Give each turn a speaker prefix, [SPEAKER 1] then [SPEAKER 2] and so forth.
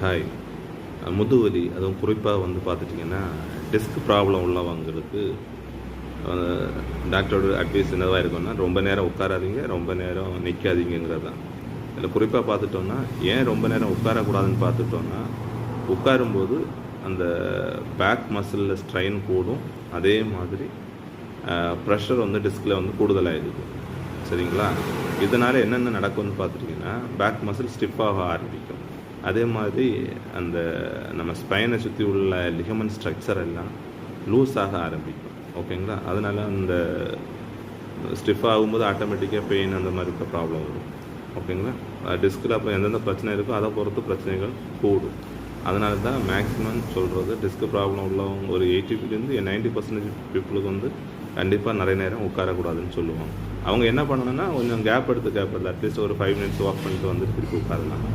[SPEAKER 1] Hi. முதுவலி அதுவும் குறிப்பாக பார்த்துட்டிங்கன்னா, டிஸ்க் ப்ராப்ளம் உள்ளவங்களுக்கு அ டாக்டரோட அட்வைஸ் என்னவா இருக்கும்னா, ரொம்ப நேரம் உட்காராதீங்க, ரொம்ப நேரம் நிற்காதீங்கங்கிறது தான். இதில் குறிப்பாக பார்த்துட்டோம்னா, ஏன் ரொம்ப நேரம் உட்காரக்கூடாதுன்னு பார்த்துட்டோம்னா, உட்காரும்போது அந்த பேக் மசிலில் ஸ்ட்ரெயின் கூடும். அதே மாதிரி ப்ரெஷர் டிஸ்கில் கூடுதலாகிடுது. சரிங்களா? இதனால் என்னென்ன நடக்கும்னு பார்த்துட்டிங்கன்னா, பேக் மசில் ஸ்டிஃபாக ஆரம்பிக்கும். அதே மாதிரி அந்த நம்ம ஸ்பைனை சுற்றி உள்ள லிகமெண்ட் ஸ்ட்ரக்சர் எல்லாம் லூஸ் ஆக ஆரம்பிக்கும். ஓகேங்களா? அதனால் அந்த ஸ்டிஃப் ஆகும்போது ஆட்டோமேட்டிக்காக பெயின் அந்த மாதிரி இருக்க ப்ராப்ளம் வரும். ஓகேங்களா? டிஸ்கில் அப்போ எந்தெந்த பிரச்சனை இருக்கோ அதை பொறுத்து பிரச்சனைகள் கூடும். அதனால தான் மேக்ஸிமம் சொல்கிறது, டிஸ்க் ப்ராப்ளம் உள்ளவங்க ஒரு 80% 90% பீப்புளுக்கு கண்டிப்பாக நிறைய நேரம் உட்காரக்கூடாதுன்னு சொல்லுவாங்க. அவங்க என்ன பண்ணணும்னா, கொஞ்சம் கேப் எடுத்து அட்லீஸ்ட் ஒரு 5 மினிட்ஸ் வாக் பண்ணிட்டு திருப்பி உட்காரலாம்.